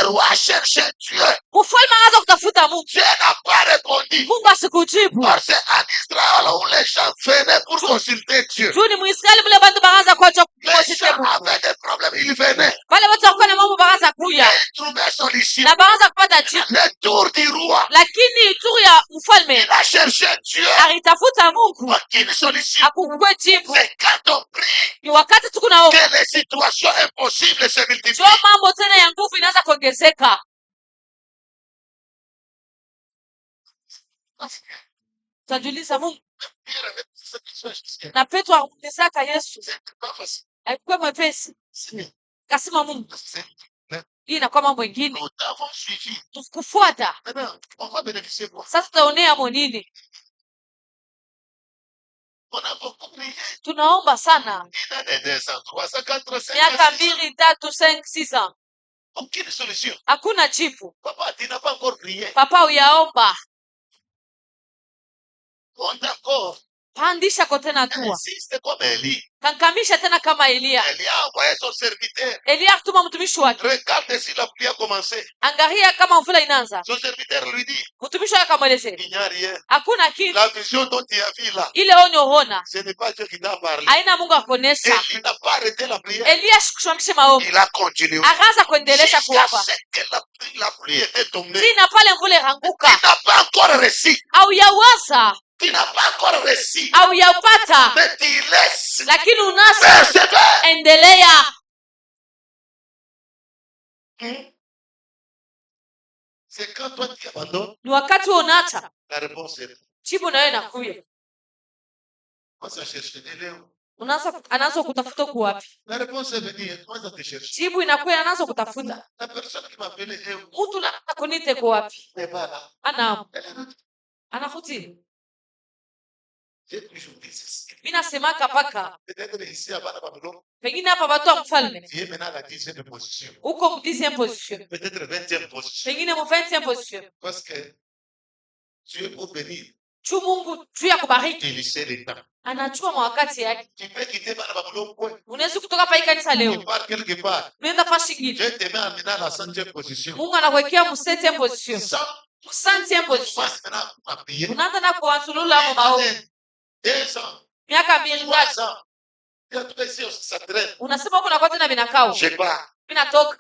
Le roi cherchait Dieu. Mfalme anaanza kutafuta Mungu. Dieu n'a pas répondu. Mungu asikujibu. Parce qu'en Israël, où les gens venaient pour consulter Dieu, Juu ni Muisraeli mle bantu bakaanza kuacha les kumwosite gens Mungu. avaient des problèmes, ils venaient. Wale watu wakuwa na mambo bakaanza kuya. Et ils trouvaient solution. Na bakaanza kupata jibu. Le tour du roi, Lakini turu ya mfalme il a cherché Dieu. alitafuta Mungu. Aucune solution. Akukwe jibu. C'est quand on prie Ni wakati tukunaomba. que les situations impossibles se Ndio multiplient. mambo tena ya nguvu inaanza kuongezeka. Tajuliza Mungu. Pierre avait dit cette question. Na Petro akamulizaka Yesu. C'est pas facile. Alikuwa mwepesi. C'est- Kasema Mungu, c'est- hii inakuwa mambo ingine. Nous t'avons suivi. Tukufuata. Maintenant, on va bénéficier de quoi? Sasa tutaonea monini. On a beaucoup prié. Tunaomba sana. Une année, 2 ans, 3 ans, 4 ans, 5 Miaka ans, 6 ans. 2, 3, 5, 6 ans. Aucune solution. Hakuna jibu. Papa, tu n'as pas encore prié. Papa uyaomba. Monte encore. Pandisha kote na tua. Insiste comme Élie. Kankamisha tena kama Elia. Élie a envoyé son serviteur. Elia akutuma mtumishi wake. Regarde si la pluie a commencé. Angalia kama mvula inaanza. Son serviteur lui dit, Mtumishi wake akamwelezea. il n'y a rien. Hakuna kitu. La vision dont tu as vu là, Ile onyo uona. ce n'est pas Dieu qui t'a parlé. Haina Mungu akuonesha. Élie n'a pas arrêté la prière. Elia sikushamishe maombi. Il a continué. Akaanza kuendelesha Jusqu'à kuomba. ce que la pluie était tombée. Sina pale mvula iranguka. Tu n'as pas encore reçu. Au yawaza. Tu n'as pas encore reçu. Au yaupata. Mais tu laisses. Lakini unasa. Persévère. Endelea. C'est quand toi tu abandonnes, Ni wakati unaacha. la réponse est Jibu nayo inakuja. moi ça cherche. Anaanza kutafuta uko wapi. La réponse est venue. Moi ça te cherche. Jibu inakuja anaanza kutafuta. La personne qui m'a appelé est où? Mtu nataka kunite kwa wapi? Elle n'est pas là. Ana Elle est là. anafuti. J'ai toujours dit ceci. Mimi nasemaka paka. Peut-être ici à Babylone, Pengine hapa watu wa mfalme. tu es maintenant à la 10e position. Uko 10e position. Peut-être 20e position. Pengine mu 20e position. Parce que Dieu pour bénir, Chu Mungu juu ya kubariki. il sait les temps. Anachua mawakati yake. Tu peux quitter Babylone, point. Unaweza kutoka hapa hii kanisa leo. Tu pars quelque part. Unaenda fasi nyingine. Dieu te met maintenant à la 100e position. Mungu anakuwekea mu 7e position. Ça, Mu 5e tu position. passes maintenant à prier. Unaanza na kuanzulula hapo maombi. 2 ans, Miaka 2 3 ans. Tu as trouvé si ça traîne. unasema kuna kwa tena vinakao. Je pars. Vinatoka.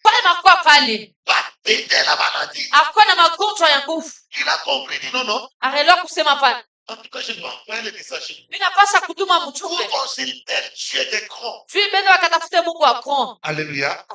Pale makuwa pale. Pas péter la maladie. Hakuwa na magonjwa ya nguvu. Il a compris. Il dit non, non. Akaelewa kusema pale. En tout cas, je dois envoyer le message. Mimi napasha kutuma Pour mjumbe. consulter Dieu des grands. Juu bende wakatafute Mungu wa kron. Alléluia.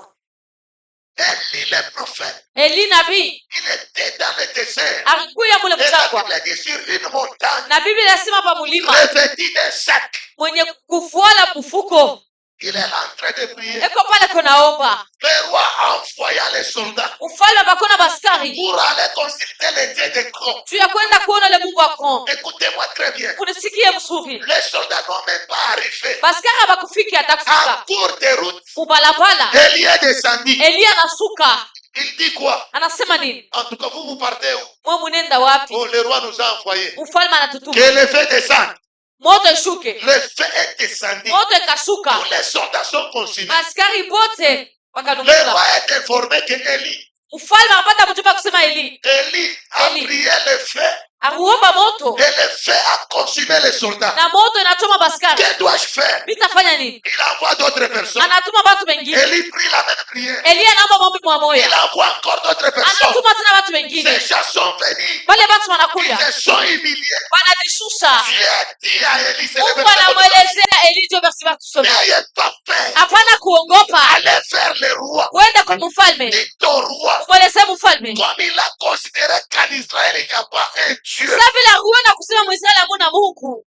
Élie le prophète, Eli nabii il était dans le désert. alikuya mule Et la mchangwa. Bible dit sur une montagne, Na Biblia inasema pa mulima revêtu d'un sac. mwenye kufuala mfuko. Il est en train de prier. Eko pale kunaomba. Le roi envoya les soldats Ufalme bakona baskari. pour aller consulter les dieux des grands. Juu ya kwenda kuona le Mungu wa kron. Écoutez-moi très bien. Kunisikie mzuri. Les soldats n'ont même pas arrivé. Baskari abakufiki En atakufika. cours de route, Ubalabala. Élie est descendu. Elia anasuka. Il dit quoi? Anasema nini? En tout cas, vous partez où? Mwe munenda wapi? Oh, le roi nous a envoyés. Ufalme anatutuma. Que le feu descende. Moto ishuke. Le feu est descendu. Moto ikashuka. Tous les soldats sont consumés. Askari bote Le wakanunguka. roi est informé que Élie Ufalme apata mjumbe kusema Eli. a Élie. prié le feu Akuomba moto et le feu a consumé les soldats. na moto inachoma baskari. Que dois-je faire? Nitafanya nini? Il envoie d'autres personnes. Anatuma watu wengine. Élie prie la même prière. Elia anaomba maombi mwa Il moyo. envoie encore d'autres personnes. Anatuma tena watu wengine. Ces gens sont venus. Wale watu Ils wanakuja. se sont humiliés. Wanajishusha. Dieu dit à Élie, c'est le Mungu verset comme ça. anamwelezea Eli ndio basi watu tusome. N'ayez pas peur. Hapana kuongopa. Allez vers le roi. Kwenda kwa mfalme. Dites au roi, Mwelezee mfalme. comme il a considéré qu'en Israël, il n'y a pas un Dieu, Sasa vile huenda kusema Mwisraeli hamuna Mungu.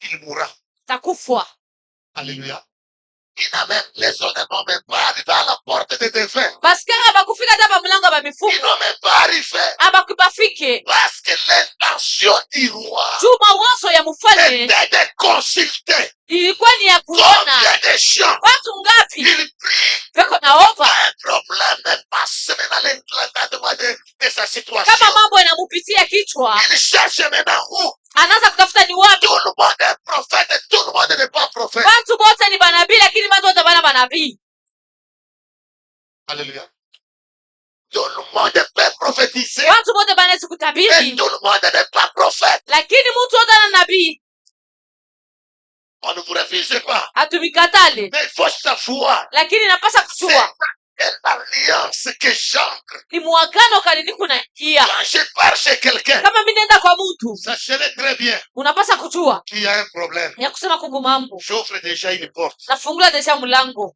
il mourra. Takufwa. Alléluia. Il n'a même, les soldats n'ont même pas arrivé à la porte de tes fins. Baskari abakufika hata pa mlango wa Ils mifugo. n'ont même pas arrivé. Abakubafike. Parce que l'intention du roi Juu mawazo ya mfalme était de consulter ilikuwa ni ya kuona combien de gens watu ngapi il prie. peko naomba. Un problème passe maintenant l'entendement de sa situation. Kama mambo yanamupitia kichwa, Il cherche maintenant où anaanza kutafuta ni wapi. tout le monde est prophète et tout le monde n'est pas prophète. Watu wote ni manabii lakini watu wote bana manabii. Alléluia. Tout le monde peut prophétiser, Watu wote banaweza et kutabiri, tout le monde n'est pas prophète. lakini mtu wote ana nabii. On ne vous refuse pas. Hatumikatale, Mais il faut savoir, lakini napasa c'est kujua quelle alliance que j'ancre. ni mwagano kanini kunaingia. Quand je pars chez quelqu'un, Kama mimi nenda kwa mtu, sachez très bien unapasa kujua qu'il y a un problème. ya kusema kungu mambo, J'ouvre déjà une porte. nafungula desha mlango.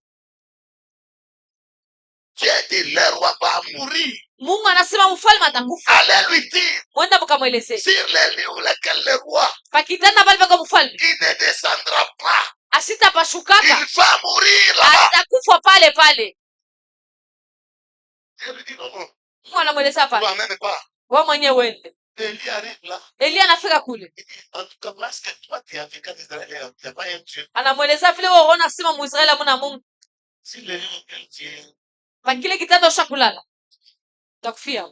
Dieu dit, le roi va mourir. Mungu anasema mfalme atakufa. Allez lui dire, Mwenda mkamweleze sur les lieux lesquels le roi, pakitanda pale paka mfalme il ne descendra pas. asitapashukaka, Il va mourir là-bas. atakufa pale pale. Elle lui dit, non, non, Mungu anamweleza pale, toi-même pas. wewe mwenyewe uende. Élie arrive là. Elia anafika kule, Il dit, en tout cas, parce que toi, tu es avec un Israélien, tu n'as pas un Dieu. anamweleza vile wewe unaona sema Muisraeli hamuna Mungu. Si les lieux auxquels tu es, Pakile kitanda ushakulala, utakufia.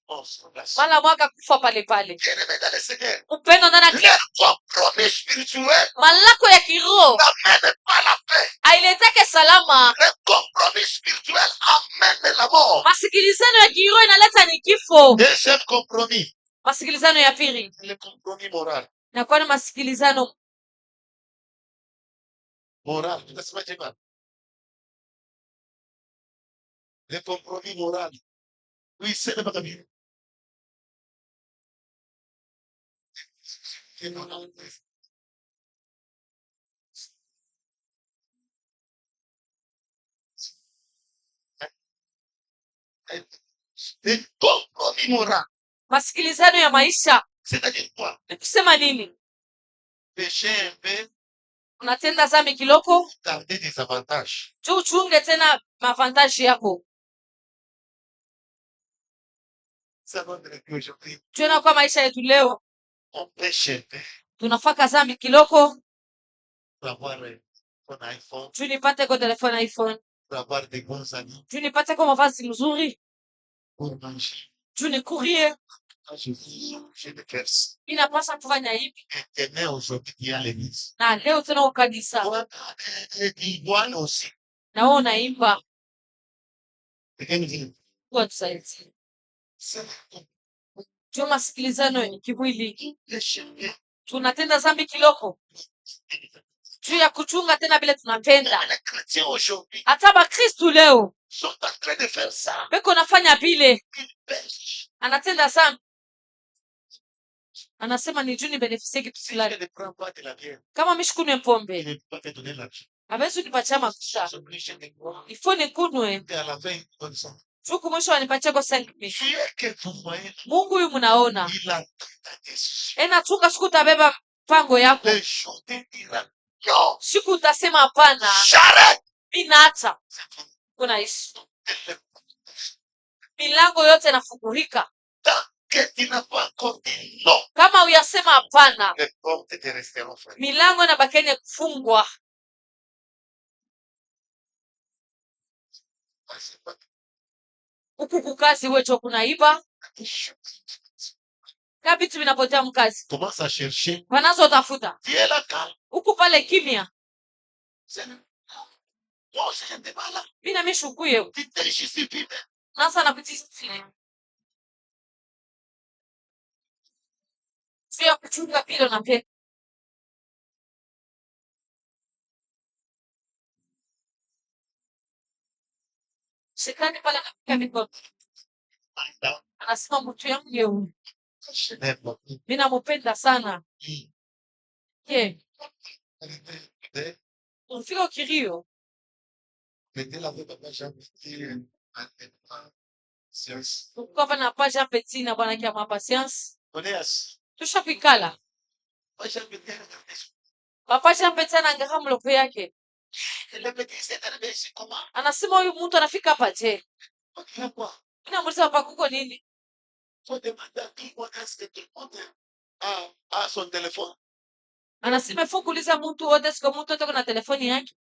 on se place. Mala mwaka kufa pale pale. Bien-aimé dans le Seigneur, Upendo ndani ya Kristo, leur compromis spirituel malako ya kiroho n'amène pas la paix. ailetake salama. Le compromis spirituel amène la mort. Masikilizano ya kiroho inaleta ni kifo. Deuxième compromis, Masikilizano ya pili le compromis moral. inakuwa ni masikilizano Moral, tunasema jema. Le compromis moral. Oui, c'est le bagage. Le compromis moral, masikilizano ya maisha. c'est-à-dire quoi? Ni kusema nini? Pécher un peu, Unatenda dhambi kiloko garder des avantages. juu uchunge tena mavantaji yako. Ça va être aujourd'hui. Tuona kwa maisha yetu leo On pêche un peu tunafaka dhambi kiloko pour avoir un iPhone, juu nipate kwa telefone iPhone, pour avoir des bons amis, juu nipate kwa mavazi mzuri, pour manger. juu nikurie. Quand je suis obligé de faire ça. Inapasa kufanya hivi, Et demain, aujourd'hui, il y a l'église. na leo tena ukanisa Bwana aussi. na wewe unaimba Again, kwa tusaidie. Juu masikilizano ya kimwili tunatenda dhambi kiloko juu ya kuchunga tena vile tunapenda. les chrétiens aujourd'hui Hata Bakristu leo sont en train de faire ça. beko nafanya vile, Ils pêchent. anatenda dhambi, anasema ni juu nibenefisie kitu Si je fulani. ne prends pas de la bière, Kama mishikunywe il pombe ne peut pas te donner l'argent. hawezi unipatia Je mafuta, suis obligé de boire. ifo nikunywe Et à la fin, il donne ça. juu kumwisho anipatia kwa 5,000. Dieu que vous voyez, Mungu huyu munaona il a ta décision. ena chunga, siku utabeba mpango yako, Le jour te dira non, siku utasema hapana, j'arrête. inaacha kunaishi. Milango yote inafungulika. Tant que tu n'as pas encore dit non, Kama uyasema hapana, les portes te resteront fermées. milango inabakene kufungwa. Huku kukazi wecho kunaiba ka vitu vinapotea mkazi, Commence à chercher. wanazotafuta Tu es là calme. huku pale kimya. Moi aussi, je n'étais pas là. Mina mishukuye Tu te justifies. nasa na kutisifile sio kuchunga pilo na pesa. Shetani pale anapiga mikono, anasema mtu yangu yeu, Je n'aime pas. mimi namupenda sana. Je, unafika ukirio Mettez la voix papa Jean Petit en science. ukuwa pana pa Jean Petit na bwana kia mapasiansi Onéas. tushafikala. Papa Jean Petit. Papa Jean Petit anaangalia mloko yake, Le petit s'est arrivé ici comment? anasema huyu mtu anafika hapa je? Ok, quoi? Mimi namuuliza papa kuko nini? Faut demander à tout le monde est-ce que tout le monde a son téléphone. Anasema ifo kuuliza mtu wote, siko mtu wote kuna telefoni yake.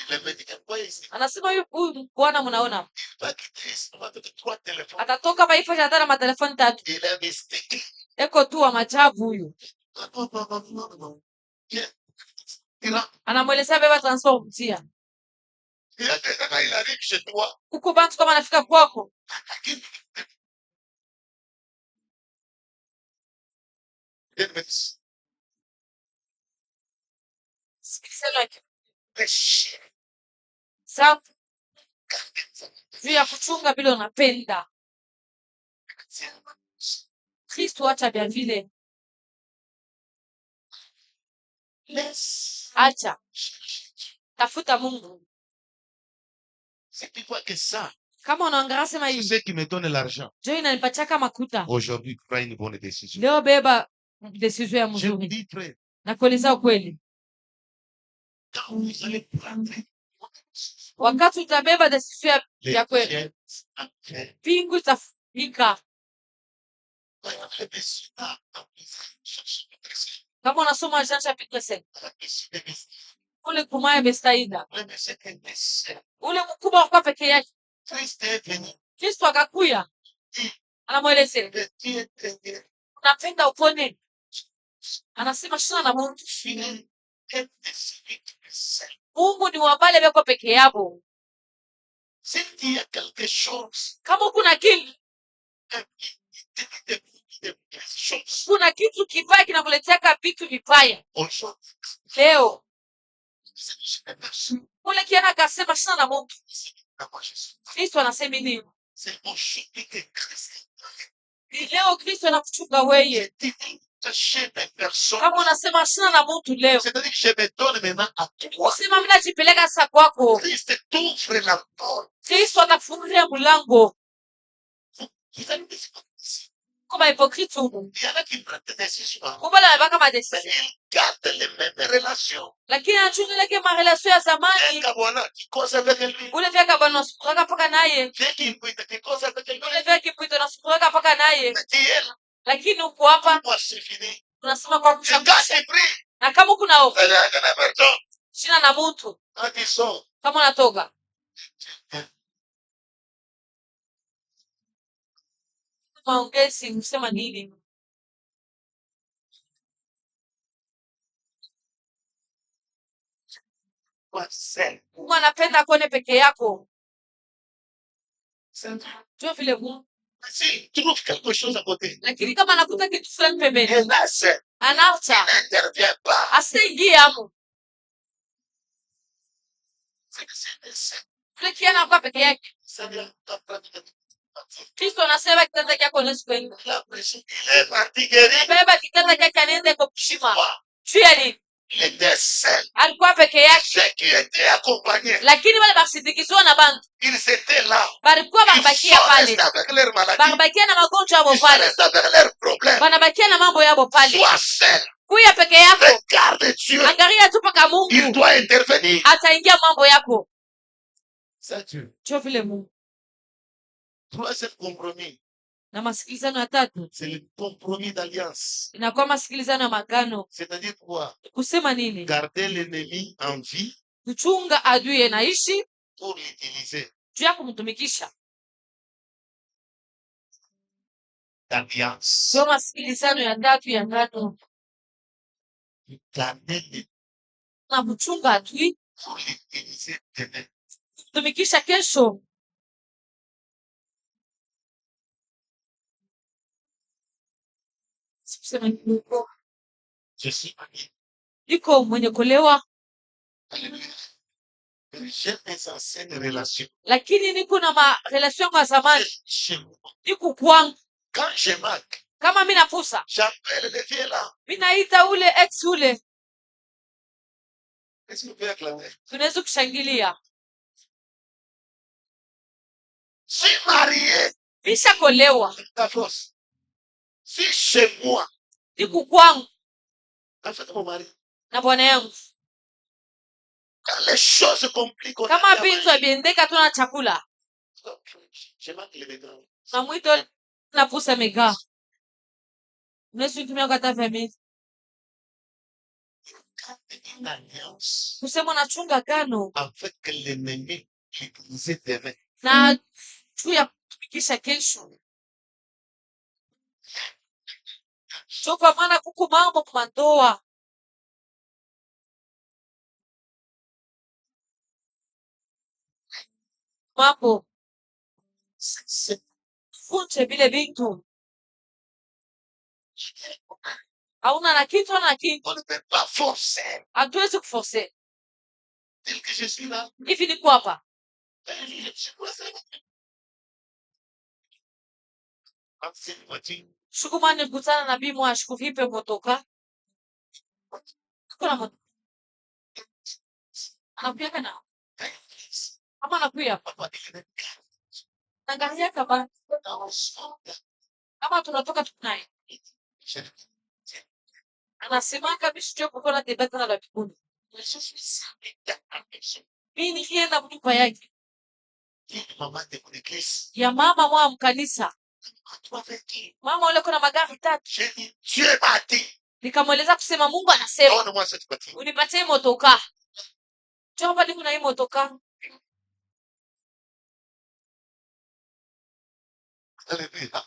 Le petit est quoi ici? Anasema huyu bwana mnaona Il va quitter ici. On va te 3 téléphones. atatoka hapa ifa hata na matelefoni 3. Il est mystique. Eko tu wa majabu huyu. Non. Viens. Il a Anamwelezea beba transport kutia. Il y a des gens, quand il arrive chez toi, Kuko bantu kama anafika kwako, sikilizeni wake sawa, juu ya kuchunga vile unapenda Kristo. Acha vya vile, acha tafuta Mungu. C'est qui voit que ça, Kama unaangalia sema c'est hivi, ce qui me donne l'argent. jo inanipachaka makuta. Aujourd'hui, prends une bonne décision. Leo beba decision ya Je vous mzuri dis, frère, na kueleza ukweli. quand vous allez prendre Wakati utabeba decision ya les kweli, tiennes après, mbingu itafika. les résultats, cherchez votre Seigneur. Kama unasoma Jean chapitre 7, Les ule kumaye Bethsaida, messieurs qui décèdent. ule mkubwa alikuwa peke yake. Christ est venu. Kristo akakuya, anamwelezea Le Dieu est venu. unapenda upone, anasema shina na Mungu. Finir et décider qui décèdent. Mungu ni wa wale wako peke yao. S'il y a quelque chose, Kama kuna kitu, kuna kitu kibaya kinakuletea vitu vibaya aujourd'hui, leo, c'est une personne. ule kiana akasema shina na Mungu. Comment je suis? Kristo anasema nini? C'est aujourd'hui que Christ Ni leo Kristo anakuchunga wewe. est dit de chez des personnes. Kama unasema shina na Mungu leo, C'est-à-dire que je me donne maintenant à toi. usema mimi najipeleka sasa kwako. Christ t'ouvre la porte. Kristo atakufungulia mlango. Vous allez décider. Kama hypocrite, Il y en a qui prennent des décisions, kubala anabaka mais madecision, ils gardent les mêmes relations. lakini anachungeleke marelation ya Un zamani. Gabonais qui cause avec lui, Ule vyaka bwana usikuraka paka naye, dès qu'il peut qui cause avec lui, ule vyaka kipito nasikuraka paka naye, mais qui est là, lakini uko hapa moi c'est fini. unasema kwa Je kuchagua. casse les prix. Na kama kuna hofu C'est la personne. shina na mtu, Quand ils sont, kama unatoka maongezi kusema nini? c'est Mungu anapenda kuone peke yako, c'est sio vile Mungu. s'il trouve quelque chose à côté, Lakini kama anakuta kitu fulani pembeni, et là c'est, anaacha il n'intervient pas. asiingie hapo. C'est Ule kiana anakuwa peke yake. Seigneur, Kristo anasema kitanda chako ni siku la pression, il est parti guéri. beba kitanda chake anaenda kwa kushima. Moi, Juu ya nini? il était seul. Alikuwa peke yake, Ceux qui étaient accompagnés, lakini wale basindikizwa na bantu ils étaient là. balikuwa Ils banabakia sont pale, restés avec leurs maladies. banabakia na magonjwa yabo Ils sont pale, restés avec leurs problèmes. banabakia na mambo yabo pale. Sois seul. Kuya peke yako, Regarde Dieu. angalia tu paka Il Mungu doit intervenir. ataingia mambo yako. C'est Dieu. Sio vile Mungu. Troisième compromis, Na masikilizano ya tatu c'est le compromis d'alliance. inakuwa masikilizano ya magano. C'est-à-dire quoi? Kusema nini? Garder l'ennemi en vie Kuchunga adui anaishi pour l'utiliser. juu ya kumtumikisha. D'alliance. Sio masikilizano ya tatu ya tatu Garder l'ennemi na kuchunga adui pour l'utiliser demain. kutumikisha kesho. Sikusema nini? Je suis marié. Niko mwenye kulewa, Alléluia. J'ai mes anciennes relations. lakini niko na marelation ya zamani. Chez moi. Niko kwangu, Quand je manque, kama mimi nafusa, j'appelle les filles là. mimi naita ule ex ule, Qu'est-ce que vous pouvez acclamer? tunaweza kushangilia. Je suis marié. Nishakolewa, La force. Si chez moi, niko kwangu en fait, mon mari, na bwana yangu. quand les choses se compliquent, on Kama a dit à bintu manger. abiendeka tuna chakula Je manque les vêtements. na mwito napusa mega, unaweza kutumia kata family Une alliance kusema nachunga gano avec l'ennemi utilisé demain. na juu ya kutumikisha kesho. Sio kwa maana kuku mambo kwa ndoa, mambo. C'est Funche vile vitu. Hauna na kitu na kitu. on ne peut pas forcer. Hatuwezi kuforce. Tel que je suis là. Hivi niko hapa. Je suis coincé. C'est une voiture. Shukumani kutana na bimu ashikuvipe motoka. Kuna motoka. Anakuya kana. Ama anakuya. Papa dit que Nangalia kaba. Kama tunatoka tunaye. Anasemanga bisho kukona tebeta na bikuni. Mimi nikienda mtupa yake. maman de mon église. Ya mama mwa mkanisa. Tu m'avais dit. Mama ule kuna magari 3. J'ai dit, Dieu m'a dit. Nikamweleza kusema Mungu anasema. Donne-moi cette voiture. Unipatie motoka. Chomba ni kuna hii motoka. Alléluia.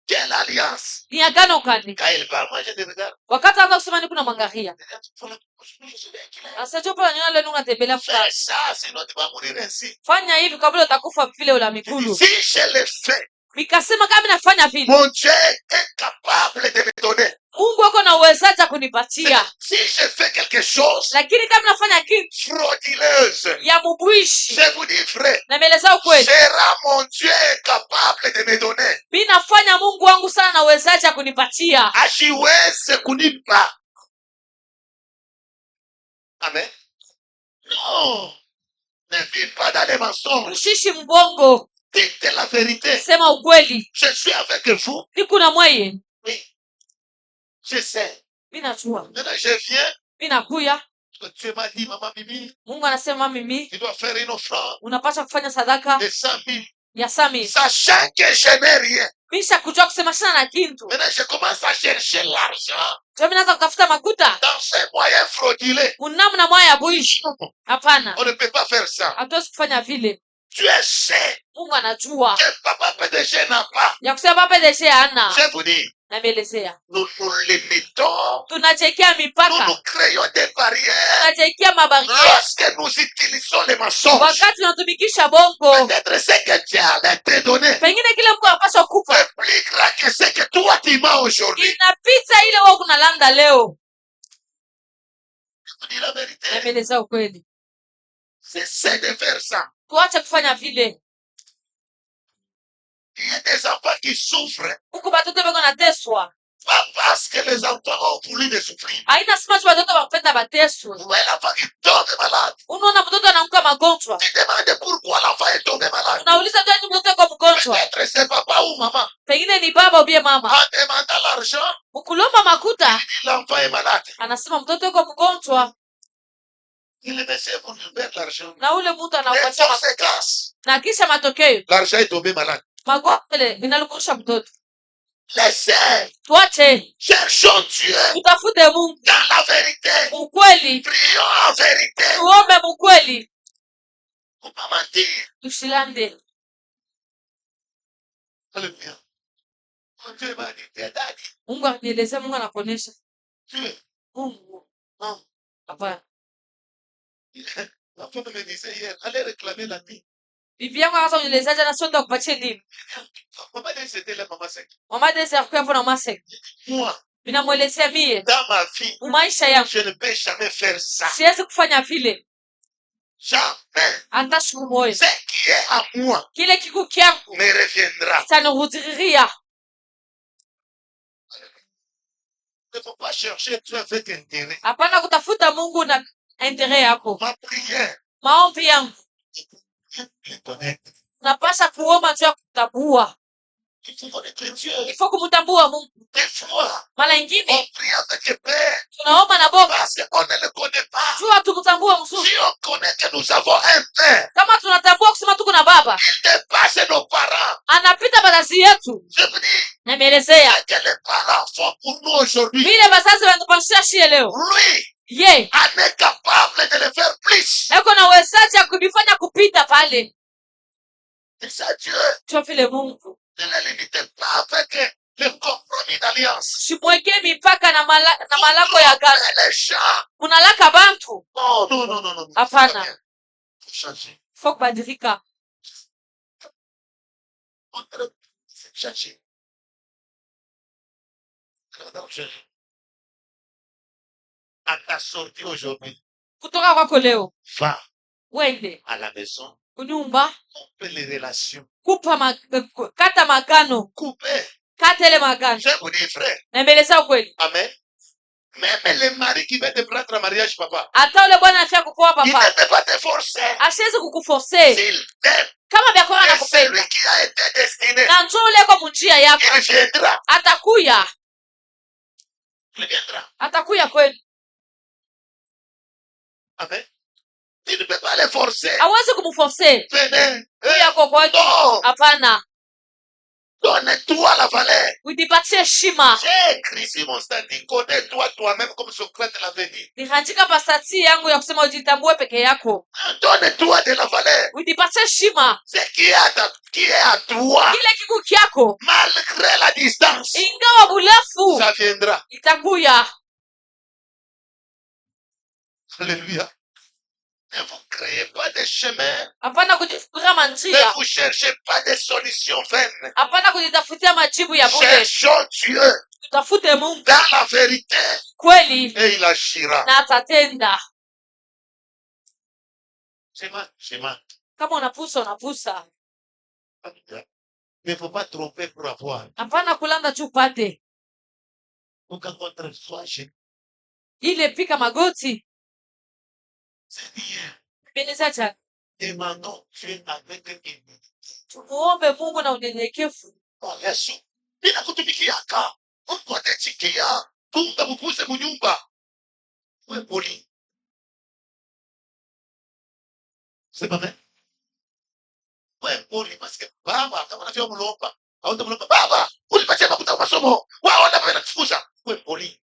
Quelle alliance. Ni agano gani? Quand il parle, moi je te regarde. Wakati anaanza kusema ni kuna mangaria. Je suis là. Sasa jopo la nyanya leo unatembelea Fais mfano. ça, sinon tu vas mourir ainsi. Fanya hivi kabla utakufa vile ula mikulu. Si je le fais, Nikasema kama nafanya vile. mon Dieu est capable de me donner. Mungu wako na uwezaji wa kunipatia. Si je fais quelque chose Lakini kama nafanya kitu frauduleuse, ya mubwishi je vous dis vrai, na meleza ukweli. sera mon Dieu capable de me donner. Mimi nafanya Mungu wangu sana na uwezaji wa kunipatia. Ashiweze kunipa. Amen. Non. Ne vis pas dans les mensonges. Ushishi mbongo. Dites la vérité. Sema ukweli. Je suis avec vous. Niko na mweye. Oui. Je sais. Mimi najua. Maintenant, je viens. Mimi nakuya. Tu m'as dit, maman Mimi, Mungu anasema mimi tu dois faire une offrande unapaswa kufanya sadaka de 100,000. ya 100,000. Sachant que je n'ai rien. Kisha kujua kusema shina na kintu. Maintenant, je commence à chercher l'argent Mimi naanza kutafuta makuta. dans ces moyens frauduleux. Unamna mwaya ya buishi. Hapana. On ne peut pas faire ça. Hatuwezi kufanya vile. Tu es sais Mungu anajua. que papa PDG n'a pas. Ya kusema baba deshe ana. Je vous dis, Namelezea. nous nous limitons, Tunachekea nous mipaka. nous créons des barrières Tunachekea mabariera. lorsque nous utilisons les mensonges. Wakati tunatumikisha bongo. Peut-être ce que Dieu allait te donner Pengine kile Mungu anapaswa kupa. est plus grand que ce que toi tu m'as aujourd'hui. Inapita ile wewe kunalanda leo. Je vous dis la vérité. Nameleza ukweli. Cessez de faire ça. Tuache kufanya vile. Il y a des enfants qui souffrent, Huku batoto beko nateswa. pas parce que les enfants ont voulu de souffrir. Haina sima tu batoto bakupenda bateswe. Vous voyez l'enfant qui tombe malade. Unaona mtoto anaanguka magonjwa. Tu demandes pourquoi l'enfant est tombé malade. Unauliza tu ati mtoto yuko mgonjwa. Peut-être c'est papa ou maman. Pengine ni baba ubie mama. En demandant l'argent, Ukulomba makuta. l'enfant est malade. Anasema mtoto yuko mgonjwa. Et le monsieur vous lui met l'argent. Na ule mtu Les anakupatia makuta. conséquences. Na kisha matokeo. L'argent est tombé malade. Magonjwa ile inalukusha mtoto. Laissez. Tuache. Cherchons Dieu Tutafute Mungu. dans la vérité. Ukweli. Prions en vérité. Tuombe ukweli. Faut pas mentir. Tusilande. Alléluia. Mon Dieu m'a dit, t'es daddy. Mungu anielezea, Mungu anakuonesha. Dieu. Mungu. Non. Hapana. La femme me disait hier, allez réclamer la vie. Bibi yangu akaanza kunielezea jana, sio ndo kupatie nini. Maman dit, c'était la maman sec. Mama desi akuya hapo na mase. Moi, Ninamwelezea mie. dans ma vie, Maisha yangu. je ne peux jamais faire ça. Siwezi kufanya vile. Jamais. Hata siku moja. Ce qui est à moi Kile kiku kyangu me reviendra. kitanirudiria. Il ne faut pas chercher Dieu avec intérêt. Hapana kutafuta Mungu na entere yako. Ma prière Maombi yangu est de connaître. napasha kuomba juu ya kutambua. Il faut connaître Dieu. Ifo kumtambua Mungu. Des fois, Mara on ingine prie avec paix tunaomba na boga parce qu'on ne le connaît pas. juu hatumtambua mzuri. Si on connaît que nous avons un père, Kama tunatambua kusema tuko na baba, il dépasse nos parents. anapita bazazi yetu. Je vous dis, Namelezea ce que les parents font pour nous aujourd'hui, vile bazazi wanatupashia shie leo. lui Ye, en est capable de le faire plus. eko na uwezaji ya kunifanya kupita pale. Et ça, Dieu Sio vile Mungu. ne le limite pas avec le compromis d'alliance. Simwekee mipaka na malako ya gano. Les gens. Munalaka bantu. Non, non, non, non, non. Hapana. C'est pas bien. Faut changer. Faut kubadilika. On doit changer. On doit changer. À ta sortie aujourd'hui, Kutoka kwako leo, va wende à la maison. kunyumba, Coupe les relations. kata magano, Coupez. kata ile magano. Je vous dis, frère. Na mbele za ukweli, Amen. Même le mari qui veut te prendre en mariage, papa, hata ule bwana afia kukuoa il papa, ne peut pas te forcer. asiwezi kukuforce. S'il t'aime, Kama vya kwa c'est anakupenda celui qui a été destiné. na njoo ule kwa munjia yako, Il viendra. atakuya, Il viendra. atakuya kweli. Amen. Tu ne peux pas le forcer. Hawezi kumforce. Venez. Kuya kwa kwetu, Non. hapana. Donne-toi la valeur. Ujipatie heshima. J'ai écrit sur mon statut. Connais-toi toi-même comme Socrate l'avait dit. Nikaandika pasati yangu ya kusema ujitambue peke yako. Donne-toi de la valeur. Ujipatie heshima. C'est qui est à toi. Kile kiku kyako, Malgré la distance. ingawa burefu, Ça viendra. itakuya. Alléluia. Ne vous créez pas de chemin. Hapana kujifukuria Ne manjia. vous cherchez pas de solutions vaines. Hapana kujitafutia majibu ya bure. Cherchons Dieu Tutafute Mungu dans la vérité kweli et il agira. na atatenda. Chemin. Kama unapusa unapusa. Il ne faut pas tromper pour avoir. Hapana kulanda tu upate. Ukakontra swashe. Ile pika magoti. Seigneur, Benizacha, demandons Dieu avec humilité. tumuombe Mungu na unyenyekevu. Oh Yesu, bila kutumikiaka. Mungu atatikia. Tunga mupuse munyumba. We poli. C'est pas vrai? We poli parce que baba kama nafia mulomba. Haunda mulomba baba, ulipatia makuta kwa masomo. Waona baba nakufukuza. We poli.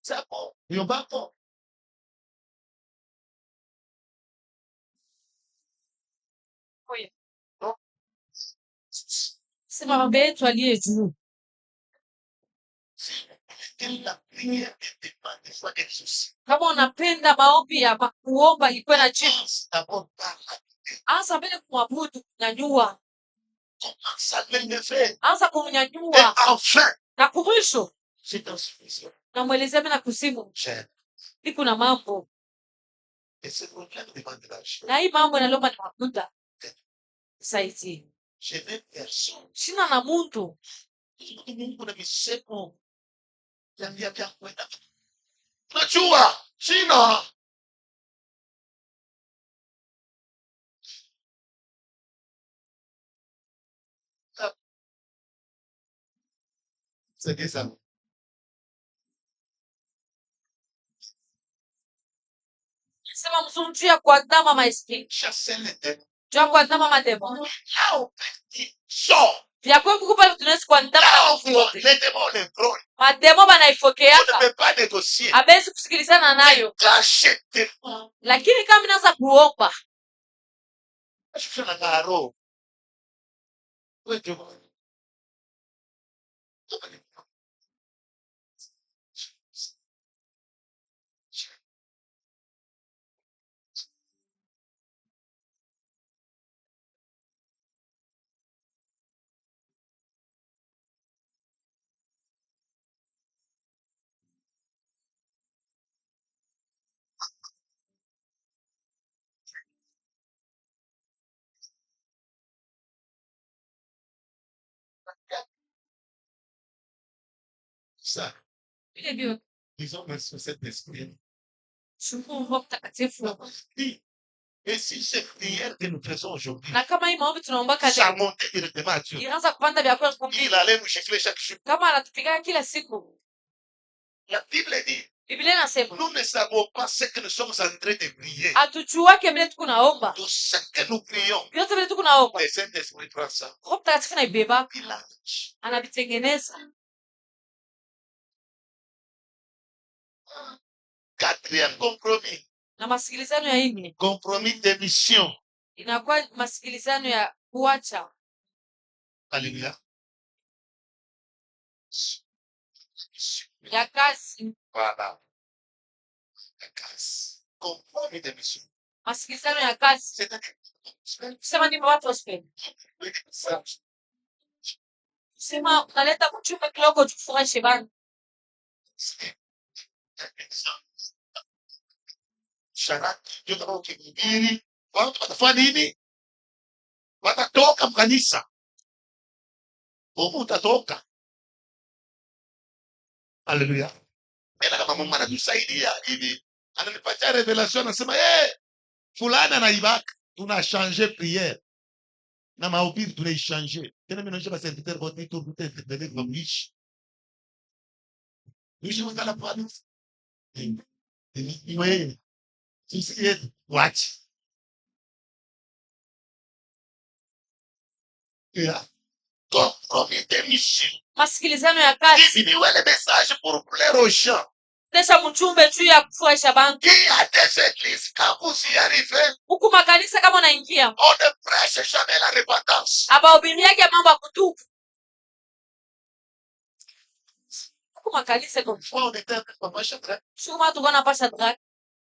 C'est bon. Nyumba hapo. Oye. Sema baba yetu aliye juu. La prière est demandée soit quelque chose. Kama unapenda maombi ya kuomba ikuwe na jibu, D'abord par la anza mbele kumwabudu, kunyanyua. commence à l'élever. Anza Et kumnyanyua enfin, na kumwisho c'est dans suffisant. na mwelezea mimi na kusimu. J'aime. Iko na mambo. Et ce problème demande de l'argent. Na hii mambo inalomba ni mafuta. Saiti. Je n'ai personne. Sina na muntu. Mungu na misemo. Yambia vya kwenda. Najua, sina. C'est ça. Sema mzunjia kuandama maeskini. Chasser les démons. Jua kuandama mademo. Là où petit sort. Vya kwetu kupa tunaweza kuandama Là maovu où yote. les démons les prônent. Mademo On ne banaifokeaka. peut pas négocier. Abezi kusikilizana nayo. Cacher tes fonds. Lakini kama inaanza kuomba, Je fais la garo. Oui, tu vois. Ça, vile vyote disons merci au Saint-Esprit. shukuru Roho Mtakatifu. Oui. Et si cette prière que nous faisons aujourd'hui, Na kama hii maombi tunaombaka ça leo monte directement à Dieu, inaanza kupanda vya kwetu kumbi, il allait nous gifler chaque jour. kama anatupiga kila siku. La Bible dit, Biblia inasema nous ne savons pas ce que nous sommes en train de prier. hatujuake vile tuko naomba, Tout ce que nous prions, vyote vile tuko naomba, le Saint-Esprit prend ça. Roho Mtakatifu naibeba, Il arrange. anavitengeneza. Quatrième compromis. Na masikilizano ya nne Compromis de mission. inakuwa masikilizano ya kuacha. Alléluia. ya kazi, Voilà. La grâce. Compromis de mission. masikilizano ya kazi. C'est Sema ndivyo watu wasipende. ça. Sema unaleta mchumba kidogo tufurahishe bana. Sharati ndio kama ukihubiri watu watafanya nini? Watatoka mkanisa. Mungu utatoka. Haleluya. Ila kama Mungu anatusaidia hivi, ananipatia revelation, anasema fulani anaibaka, tuna changer prière na mahubiri tunaichange tena. Mimi naisha serviteur wote tu interpréter comme niche niche wakala pale wewe sisi watch ya compromis de mission. Masikilizano ya kazi. Hivi ni wale message pour plaire aux gens. Lesha mchumbe juu ya kufurahisha bantu. Il y a des églises, quand vous y arrivez, Huku makanisa kama unaingia, on ne prêche jamais la repentance. abahubiriage mambo ya kutubu. Huku makanisa kwa Moi, on était avec Maman Chadra, shuma tuko na pasha drag.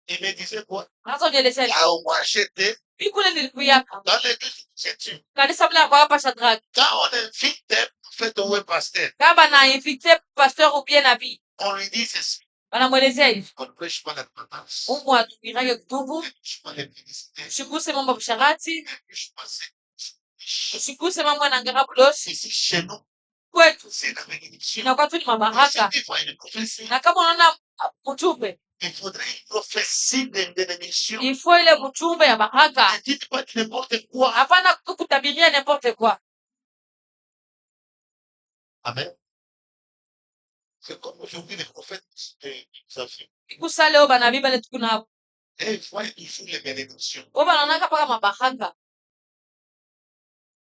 il me disait quoi? Nazo nielezea. Là où moi j'étais, Bikule nilikuyaka. dans l'église où j'étais, Kanisa bila kwa pasha drag. quand on invite des prophètes ou un pasteur, Kama na invite pasteur ou bien nabii, on lui dit ceci: wanamwelezea hivi. on ne prêche pas la repentance, Mungu atubirage kutubu, on ne prêche pas les ministères, usiguse mambo ya kusharati, on ne prêche pas ces- usiguse mambo ya ngara bulosi. Ici, chez nous, Kwetu c'est la bénédiction. inakuwa tu ni Si mabaraka. tu vois une prophétie, Na kama unaona mchumbe, il faudrait une prophétie de bénédiction. ifo ile mchumbe ya baraka. Ne dites pas n'importe quoi. Hapana kukutabiria n'importe quoi. Amen. C'est comme aujourd'hui les prophètes nous affirment. Ikusa leo banabii bale tuko na Et ils voient toujours les bénédictions. bo banaonaka paka mabaraka.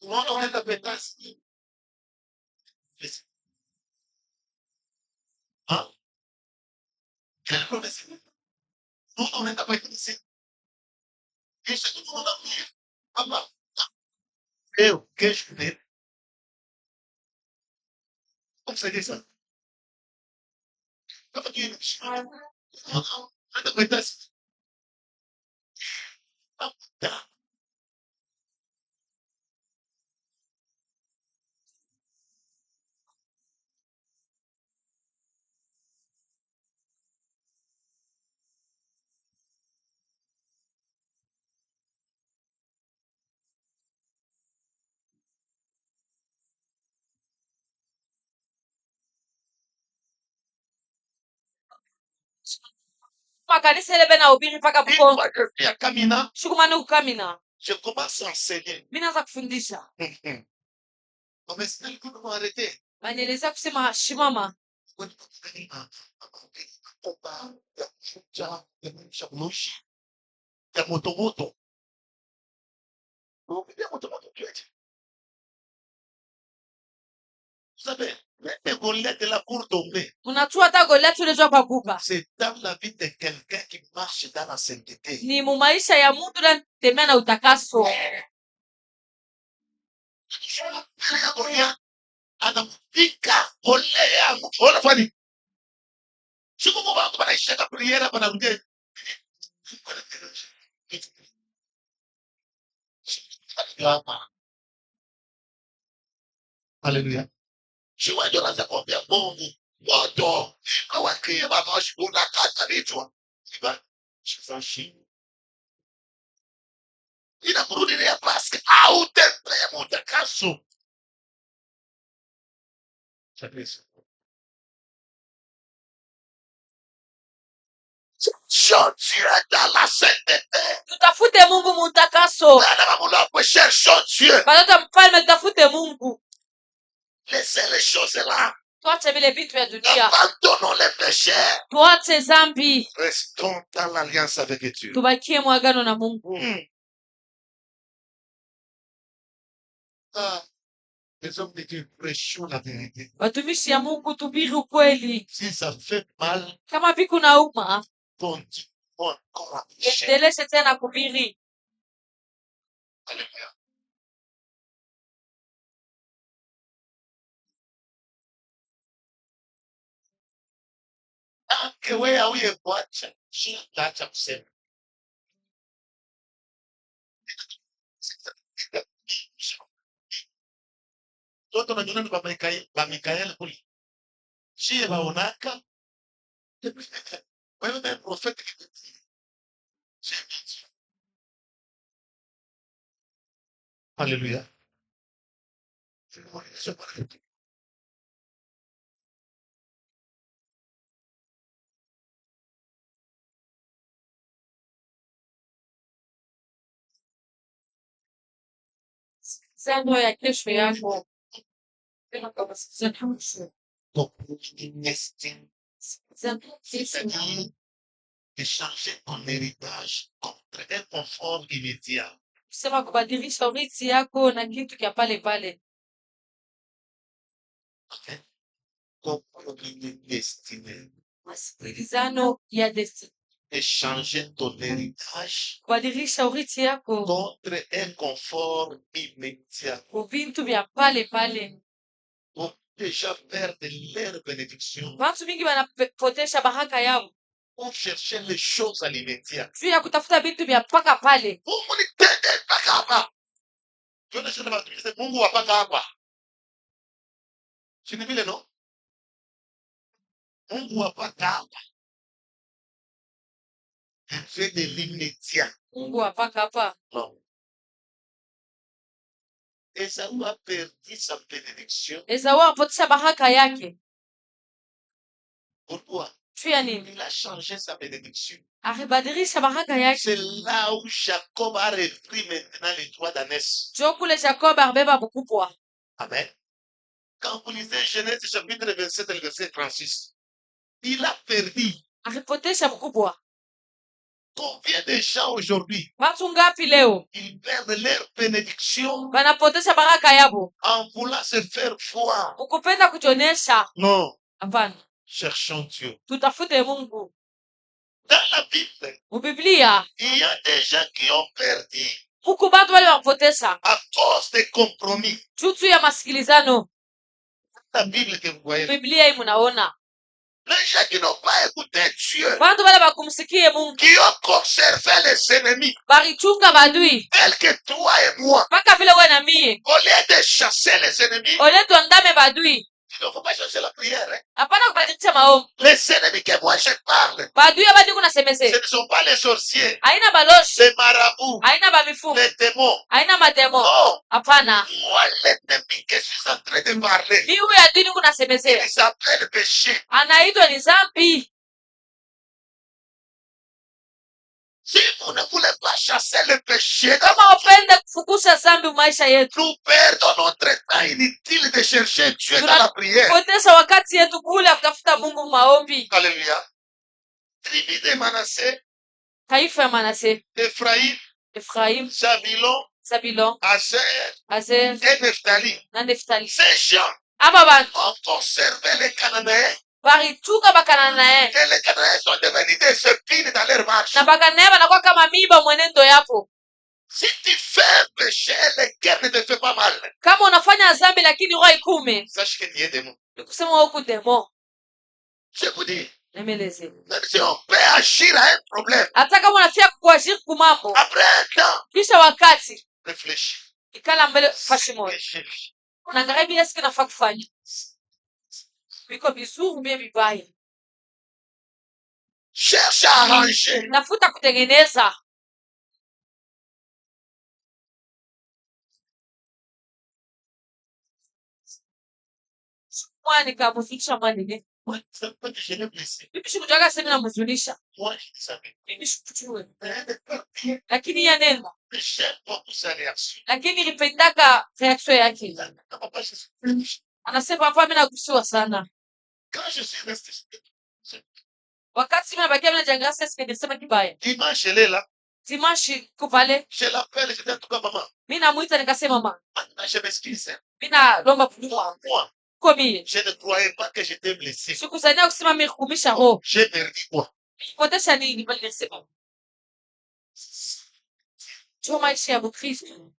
Nous, on est appelé ici. Hein? Nous, on est appelé ici. Et c'est tout le monde a dit, papa, que je fais? Comme ça dit ça. Comment tu es? On est appelé ici. Ah, putain. Makanisa ile bena ubiri paka Une buko. fois que je suis à Kamina, Shukumani kukamina. je commence à enseigner. Mimi naanza kufundisha. On me dit, il faut arrêter. Banielezea kusema shimama. Ya motomoto. Unapigia motomoto tuache. Vous savez, les Goliaths de la cour tombée, Unachua hata Goliath ule jua kwa kuba. c'est dans la vie de quelqu'un qui marche dans la sainteté. Ni mu maisha ya mtu na tembea na utakaso. Goliath anampiga Goliath. Ona fani. Siku Mungu wako anaishaka priera panarudia. Haleluya. Shiwa ndio anaanza kuambia Mungu moto awakie baba shikuna kata vichwa. Siba shifashi. Inakurudia paske au tembea mutakaso. Chakrisa. Cherchons dans la sainteté. Tutafute Mungu mutakaso. Bana bamula kwe cherchons Dieu. Batoto mfalme tutafute Mungu. Laissez les choses là. Tuache vile vitu vya dunia. Abandonnons les péchés. Tuache zambi. Restons dans l'alliance avec Dieu. Tubakie mwagano na Mungu. Ah, les hommes de Dieu prêchons la vérité. Watumishi ya Mungu tubiri ukweli. Si ça fait mal, Kama viku nauma, continue encore à pécher. endeleshe tena kubiri. Alléluia. Tant que wewe hauye kuacha, sitaacha kusema. Toto najiona ni ba Mikaeli kule. Shie baonaka. Wewe ni profeti. Haleluya. Zendo ya kesho yako. Tena kama zendo. Donc, estime, Zendo kesho c'est-à-dire de changer ton héritage contre un confort immédiat. kusema kubadilisha urithi yako na kitu kya pale pale. Okay? Compromis de destinée. Masikilizano ya destiny. De changer ton héritage Kubadilisha urithi yako contre un confort immédiat. kwa vitu vya pale pale. Pour déjà perdre leur bénédiction. Watu mingi wanapotesha baraka yao Pour chercher les choses à l'immédiat. juu ya kutafuta vitu vya paka pale. Mungu nitende mpaka hapa. Tunaona watu Mungu wapaka hapa. Si ni vile no? Mungu wapaka hapa. Fait de l'immédiat. Mungu wapaka hapa. Non. Esaú a perdu sa bénédiction. Esau apotesha baraka yake Pourquoi? juu ya nini? Il a changé sa bénédiction. Alibadilisha baraka yake. C'est là où Jacob a repris maintenant les droits d'ânesse. Jo kule Jacob abeba mkubwa. Amen. Quand vous lisez Genèse chapitre 27 et verset 36, il a perdu. Alipotesha mkubwa. Combien de gens aujourd'hui, Watu ngapi leo ils perdent leur bénédiction wanapotesha baraka yabo en voulant se faire voir? ukupenda kujionyesha? Non. Hapana, Cherchons Dieu. tutafute Mungu. Dans la Bible, Mubiblia il y a des gens qui ont perdu huku batu wale wanapotesha à cause des compromis. juu ya masikilizano. La Bible que vous voyez, Biblia hii munaona les gens qui n'ont pas écouté Dieu, bantu wale bakumsikie Mungu qui ont conservé les ennemis, barichunga badui tels que toi et moi, mpaka vile we na mie au lieu de chasser les ennemis, ole tuandame badui. il ne faut pas chercher la prière. Hein. Hapana kubadilisha maombi. Les ennemis que moi je parle, Badui abadi kuna ce semese ne sont pas les sorciers, haina baloshi, les marabouts, haina bamifumu, les démons. haina mademo. Non, Hapana, moi l'ennemi que je suis en train de parler, ni huyu adui kuna semese il s'appelle péché. anaitwa ni zambi. Si vous ne voulez pas chasser le péché, Kama upende kufukusha zambi maisha yetu, nous perdons notre temps inutile de chercher Dieu dans la prière. potesha wakati yetu kule ya kutafuta Mungu maombi. Alléluia. Tribu de Manassé, Taifa ya Manase, Ephraïm, Efraim, Jabilon, Zabilon, Aser Azer et Nephtali. na Neftali. Ces gens Aba bantu ont conservé les Cananéens barichunga Bakananae et les Cananéens sont devenus des épines dans leur marche. na Bakananae banakuwa kama miba mwenendo yapo. Si tu fais un péché, les guerres ne te fait pas mal. Kama unafanya zambi lakini roho ikume, Sache que tu es démon. ni kusema wewe uko demo. Je vous dis, Nimeleze. même si on peut agir à un problème, Hata kama unafia kuashiri kumambo, après un temps, kisha wakati réfléchis. ikala mbele fashi moja. Réfléchis. Unaangalia bila siku nafaa kufanya. Biko vizuri mbie vibaya. Cherche à arranger. Nafuta kutengeneza. Mwani kamuzisha mwani ne. Moi, ça peut que je l'ai blessé. Mimi sikutaka sema namuzunisha. Moi, je savais. Mimi sikujue. Mais de partir, Lakini ya neno. j'aime beaucoup sa réaction. Lakini nilipendaka reaction yake. Papa, je suis Anasema hapa mimi nagusiwa sana. quand je suis resté Wakati mimi nabakia mimi najangasa sikisema kibaya. dimanche, elle est là. Dimanche kupale, Je l'appelle, je dis en tout cas, maman, mimi namuita nikasema mama, maintenant, je m'excuse. Hein. mimi nalomba kujua. Moi, Kwa mimi je ne croyais pas que j'étais blessé. sikuzania kusema mimi kumisha roho. J'ai perdu quoi? Potesha nini bali nasema. Cho maisha ya Mkristo.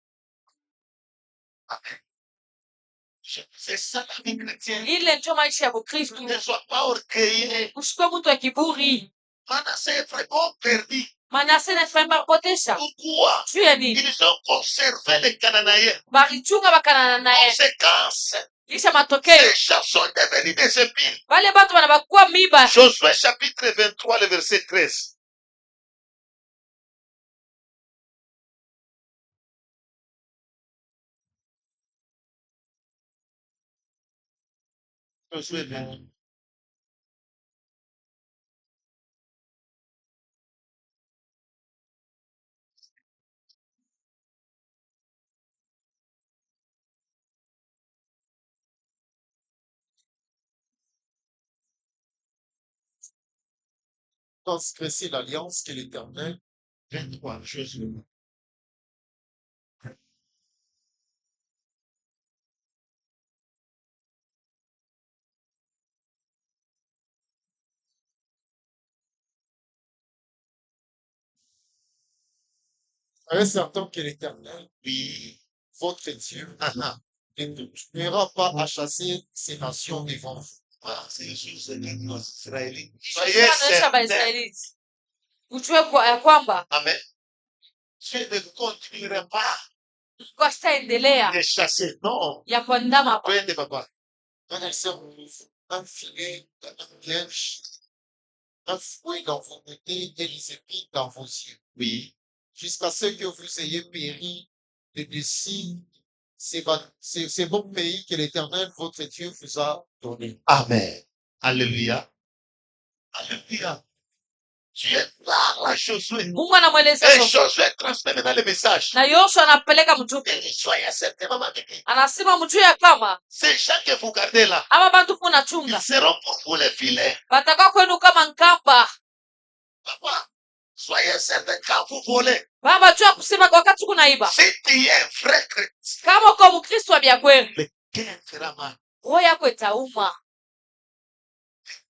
C'est ça la vie chrétienne. Ile ndio maisha ya Bukristo. Ne sois pas orgueilleux. Usikuwe mtu wa kiburi. Manassé est vraiment perdu. Manase na Efraimu bakapotesha. Pourquoi? Juu ya nini? Ils ont conservé les Cananéens. Balichunga Bakananaye. Conséquence, Kisha matokeo ces gens sont devenus des épines. wale batu wanabakuwa miba. Josué chapitre 23, le verset 13. Josué 23. Transgresser l'alliance que l'Éternel 23, Josué. un certain que l'Éternel, Oui. votre Dieu, Ah, ne continuera pas à chasser ces nations devant vous. ah, c'est Jésus aux Israélites. Joshua Soyez anaonyesha certains. Baisraeliti ujue ya kwamba Amen. Je ne continuerai pas kwa sitaendelea de chasser. Non. ya kuandama hapa. Twende papa. Un service, un filet, un piège, un fouet dans vos côtés et les épines dans vos yeux, Oui. jusqu'à ce que vous ayez péri de dessus ces bons pays que l'Éternel, votre Dieu, vous a donnés. Amen. Alléluia. Alléluia. Dieu parle à Josué. Mungu anamweleza Et Joshua. Josué transmet maintenant le message. Na Yoshua anapeleka mtume. Il dit, soyez certains, maman, Anasema mjue ya kama ces gens que vous gardez là, ama bantu ils munachunga seront pour vous les filets. batakaa kwenu kama nkamba. Papa, soyez certains quand vous volez. Baba jua kusema wakati kunaiba. Si tu es un vrai chrétien, Kama uko Mkristo wa bia kweli, le cœur fera mal. roho yako itauma.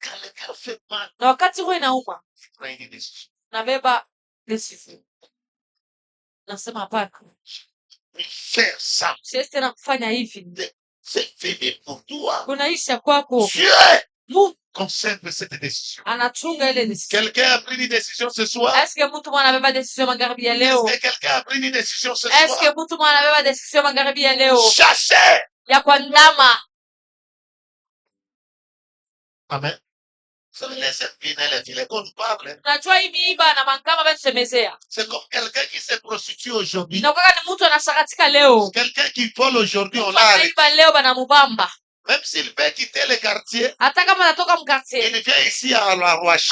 Quand le cœur fait mal, Na wakati roho inauma, tu prends une décision. nabeba decision. Nasema hapana. Faire ça, Siwezi tena kufanya hivi. c'est fini pour toi. Kunaisha kwako. Dieu Mungu conserve cette décision. anachunga ile decision. Quelqu'un a pris une décision ce soir? Eske mtu mwana anabeba decision magharibi ya leo? Est-ce que quelqu'un a pris une décision ce Eske soir? mtu mwana anabeba decision magharibi ya leo? Chassez! Ya kuandama. Amen. Vous savez, les épines et les filets qu'on nous parle, Unajua hii miiba na mankama betusemezea. c'est comme quelqu'un qui se prostitue aujourd'hui. Inakuwa ni mtu anashakatika leo. Quelqu'un qui vole aujourd'hui, on Mtu l'a arrêté. anaiba leo banamubamba. Même s'il veut quitter le quartier, Hata kama anatoka mkartie, il vient ici à la Rouachi.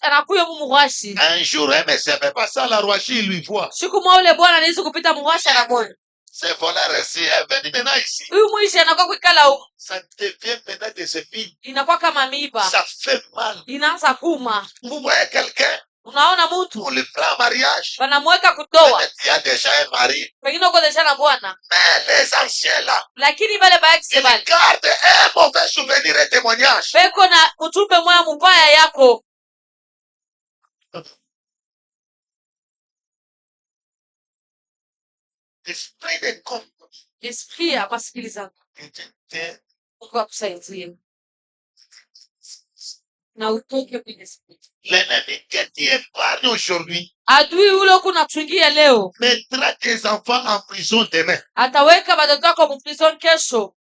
anakuya mu Murwashi. Un jour, un monsieur peut passer à la Rouachi, il lui voit. Siku moja ule bwana anaweza kupita Murwashi anamwona. Ce voleur ici est venu maintenant ici. Huyu mwishi anakuwa kuikala huko. Ça devient maintenant des épines. Inakuwa kama miiba. Ça fait mal. Inaanza kuma. Vous voyez quelqu'un, Unaona mtu on le prend en mariage. wanamweka kutoa. Il y a déjà un mari. Pengine uko deja na bwana. Mais les anciens là, Lakini bale baexe ils bale. gardent un mauvais souvenir et témoignage. Beko na ujumbe moya mubaya yako. Esprit de compte. Esprit ya masikiliza. Mungu akusaidie. Na utoke kwenye esprit. L'ennemi que tu épargnes aujourd'hui Adui ule kunachungia leo mettra tes enfants en prison demain. ataweka watoto wako mprison kesho.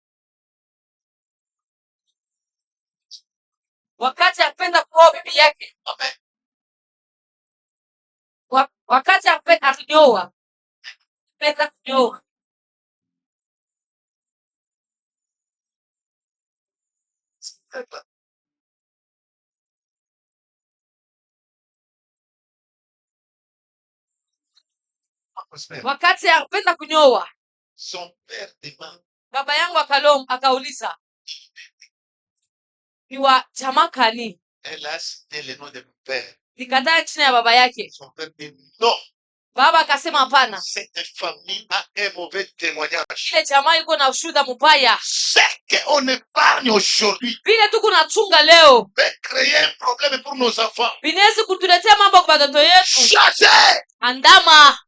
Wakati apenda kuoa bibi yake, Amen. wakati apenda kunyoa, apenda kunyoa, wakati apenda kunyoa, Son père demande, baba yangu akauliza ni wa jamaa kani, elle a cité le nom de mon père. nikataa chini ya baba yake. Son père dit non, Baba akasema hapana, cette famille a un mauvais témoignage. ile jamaa iko na ushuhuda mbaya. Ce qu'on épargne aujourd'hui Vile tu kunachunga leo peut créer un problème pour nos enfants. vinaweza kutuletea mambo kwa watoto yetu. Chassez! Andama.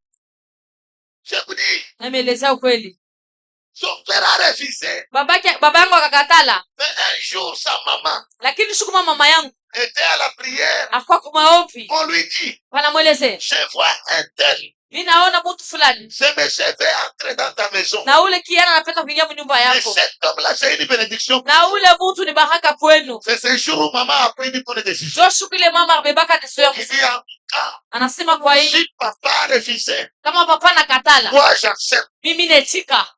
Je vous dis, Namelezea ukweli. Son père a refusé. baba yangu akakatala, Mais un jour, sa maman lakini siku moja mama yangu était à la prière. akuwa kumaombi, On lui dit, wanamweleze je vois un tel. mi naona mtu fulani Ce monsieur veut entrer dans ta maison. na ule kijana anapenda kuingia mnyumba Et yako, cet homme-là, c'est une bénédiction. na ule mtu ni baraka kwenu. C'est ce jour où maman a pris une bonne décision. Jo siku ile mama abebaka deso yangu, Il dit, en tout cas, anasema kwa hii si papa a refusé, kama papa nakatala, moi j'accepte. mimi netika.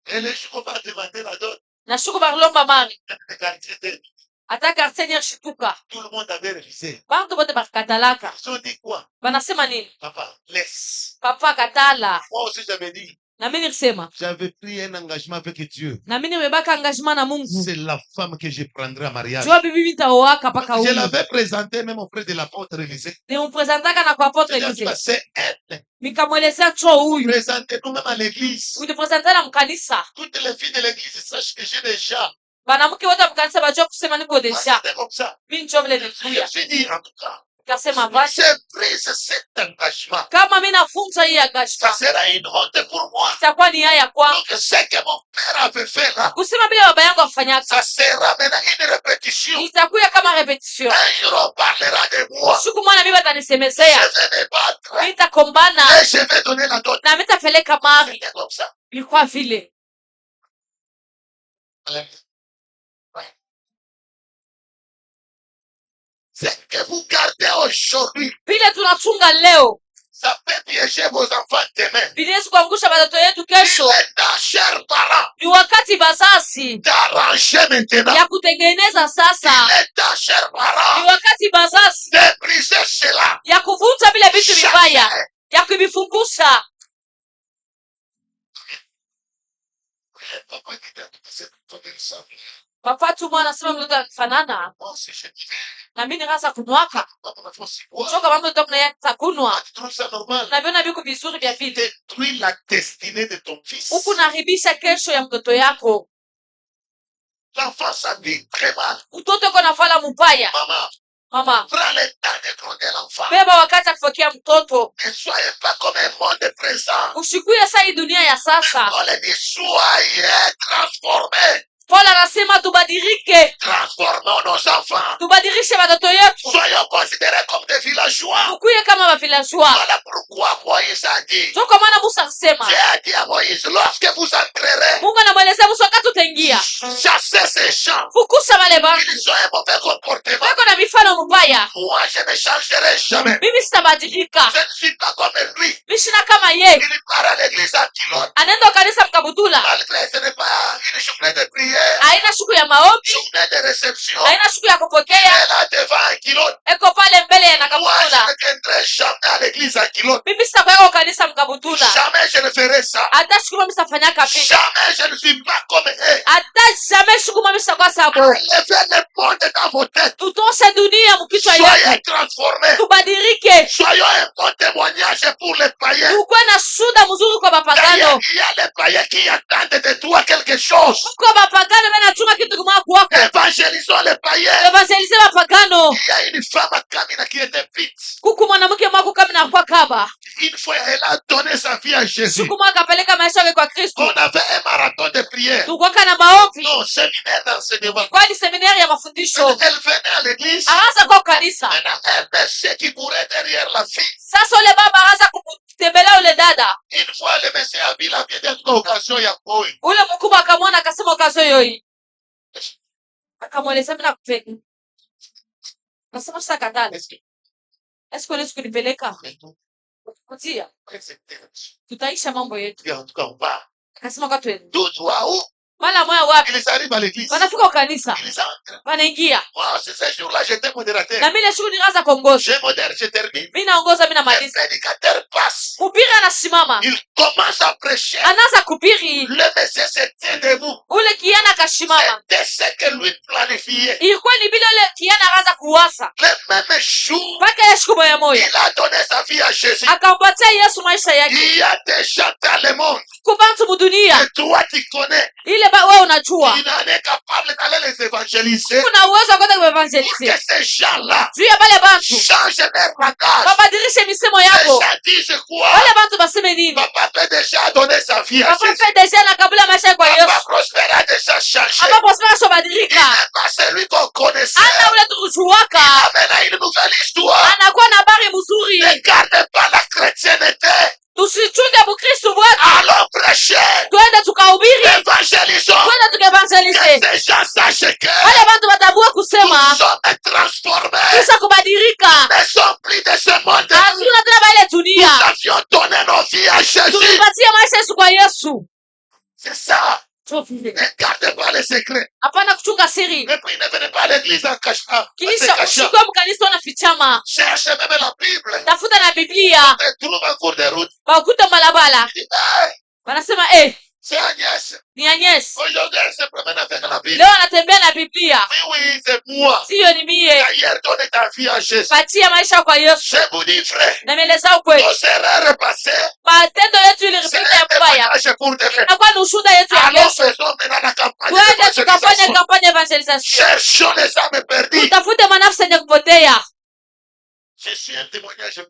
Et les jours va demander la dot. Na siku balomba mari Les quartiers de- ata quartier nyashituka, Tout le monde avait refusé. bantu bote bakatalaka. Ils ont dit quoi? Banasema nini? Papa, laisse. Papa katala. Moi aussi j'avais dit, Na mimi nilisema, j'avais pris un engagement avec Dieu. na mimi nimebaka engagement na Mungu, C'est la femme que je prendrai en mariage. jua bibi nitaoaka paka Je huyu. l'avais présenté même auprès de l'apôtre Élysée. Nimpresentaka na kwa apotre Je lui ai dit, Elise, c'est elle. nikamwelezea cho huyu, Présentez-nous même à l'église. unipresenta na mkanisa. Toutes les filles de l'église sachent que j'ai déjà. Banamke wote mkanisa bajua kusema niko desha. C'était comme ça. Mimi njo vile Je nikuya. suis dit, en tout cas, Nikasema basi j'ai pris cet engagement. kama mimi nafunza hii Ça engagement, sera une honte pour moi. itakuwa ni haya kwangu. Donc, ce que mon père avait fait là, Kusema bila baba yangu afanyaka, ça sera maintenant une répétition. itakuya kama repetition. Un jour, on parlera de moi. Siku moja mimi Je batanisemezea, vais me battre. nitakombana Et je vais donner la dot. na mitapeleka mari. C'était comme ça. Ilikuwa vile C'est que vous gardez aujourd'hui. vile tunachunga leo, Ça peut piéger vos enfants demain. vinaweza kuangusha watoto yetu Il kesho. est temps, chers parents, Ni wakati bazazi d'arranger maintenant. ya kutengeneza sasa, Il est temps, chers ni parents, wakati bazazi de briser cela. ya kuvunja vile vitu vibaya, Jamais. ya kuvifungusha. Papa dit à tout ce que tu ça. Papa tu mwana anasema mtoto anafanana Moi aussi, je dis, na mimi nikaanza kunwaka papa, il faut s'y voir. kutoka mama mtoto mnaanza kunwa, Tu trouves ça normal? na viona viko vizuri vya vile, Détruis la destinée de ton fils. huku naharibisha kesho ya mtoto yako. L'enfant s'habille très mal. Mtoto uko nafala mubaya. Maman, Mama, prends le temps de gronder l'enfant. beba wakati ya kupokea mtoto, Ne soyez pas comme un monde présent. usikuye saa hii dunia ya sasa. On le dit, soyez transformés. Paul anasema tubadilike, Transformons nos enfants. tubadilishe watoto yetu, Soyons considérés comme des villageois. tukuye kama mavilajua. Voilà pourquoi Moïse a dit, Ndio kwa maana Musa alisema, Dieu a dit à Moïse, lorsque vous entrerez, Mungu anamwelezea Musa wakati utaingia, chassez ces gens. fukusa wale bantu Ils ont un mauvais comportement. wako na mifano mbaya. Moi, je ne changerai jamais. Mimi sitabadilika, Je ne suis pas comme lui. mimi sina kama ye. Il part à l'église à Kilot. Anaenda kanisa Mkabutula, Malgré ce n'est pas une journée de prière, haina siku ya maombi, journée de réception. haina siku ya Il kupokea, est là devant un Kilot. eko pale mbele ya Moi, je Nakabutula. ne viendrai jamais à l'église à Kilot. Mimi sitakwenda kanisa Mkabutula, Jamais je ne ferai ça. hata siku moja sitafanyaka pia, Jamais je ne suis pas comme eux. hata jamais siku moja sitakuwa sababu. Enlevez le monde dans vos têtes. Tutoshe dunia mkichwa Soyez yetu, transformés. tubadilike, Soyons un bon témoignage pour les païens. tukuwe na shuda mzuri kwa D'ailleurs, mapagano. il y a les païens qui attendent de toi quelque chose. Kwa mapagano wanachunga kitu kama kwako. Évangélisons les païens. Evangelize mapagano. Il y a une femme à Kamina qui était vite. Kuku mwanamke mwako kama na kwa kaba. Une fois, elle a donné sa vie à Jésus. Siku moja akapeleka maisha yake kwa Kristo. On avait un marathon de prière. Tukwaka na maombi. Non, séminaire d'enseignement. Kwa ni seminari ya mafundisho. Elle venait à l'église. Araanza kwa kanisa. Maintenant, un monsieur qui courait derrière la fille. Sasa ule baba araanza kumtembelea ule dada. Une fois, le monsieur a vu la vie d'être occasion ya boy. Ule mkubwa akamwona akasema ukazo yoi. Akamweleza mimi nakupenda. Nasema sasa katana. Est-ce que unaweza kunipeleka? Kutia. Tutaisha mambo yetu. En tout cas, on va. Akasema kwa twende. Tout doit où? Mara moja wapi? Ils arrivent à l'église. Wanafika kwa kanisa. Ils entrent. Wanaingia. Moi, c'est ce jour-là, j'étais modérateur. Na mimi shughuli nikaanza kuongoza. Je modère, je termine. Mimi naongoza, mimi Le namaliza. prédicateur passe. Mhubiri anasimama. Il commence à prêcher. Anaanza kuhubiri. Le monsieur se tient debout. Ule ule kiana akashimama. C'était ce que lui planifiait. Ilikuwa ni vile ule kiana akaanza kuwasa. Le même jour, Mpaka Yesu moya moya il a donné sa vie à Jésus. akampatia Yesu maisha yake. Il y a des gens dans le monde Kubantu mudunia que toi tu connais. ile wewe unajua. Il en est capable d'aller les évangéliser Kuna uwezo wa kwenda pour kuevangelize. que ces gens-là Juu ya bale bantu changent leur langage. babadilishe misemo Les yako. gens disent quoi? Wale bantu baseme nini? Papa peut déjà donner sa vie à Papa Jésus. fait deja na kabula maisha yake kwa Papa Yesu. Prosper a déjà changé. Hapa Prospera Il shobadilika. n'est pas celui qu'on connaissait. Hata ule tukuchuwaka Amène une nouvelle histoire. anakuwa na habari mzuri. Ne garde pas la chrétienté. Tusichunge Bukristo bwetu, Allons prêcher. twende tukahubiri, Évangélisons. twende Que tukaevangelise. ces gens sachent que Wale bantu watambue kusema nous sommes transformés. kisha kubadilika. Ne sommes plus de ce monde. Hatuna tena ba ile Nous dunia, avions donné nos vies à Jésus. tulipatia maisha Yesu kwa Yesu. C'est ça. So vile. Ne gardez pas les secrets. Hapana kuchunga siri. Et puis ne venez pas à l'église en cachant. Kisha ushikwe mkanisa unafichama. Cherchez même la Bible. Tafuta na Biblia, Et trouve en cours de route. bakuta malabala. Il dit, hey, Wanasema c'est Agnès. ni Agnes. Aujourd'hui, elle se promène avec la Bible. Leo anatembea na Biblia. Oui, c'est moi. Siyo ni mie. D'ailleurs, donne ta vie à Jésus. Patia maisha kwa Yesu. Je vous dis, frère, Na mieleza ukweli. nos erreurs passées, Matendo yetu c'est iliripita ya un mbaya. témoignage pour te faire. Inakuwa ni ushuhuda yetu ya Allons Yesu. faisons maintenant la campagne Twende tukafanye d'évangélisation. kampanya evangelisation. Cherchons les âmes perdues. Tutafute manafsi yenye kupotea. Je suis un témoignage.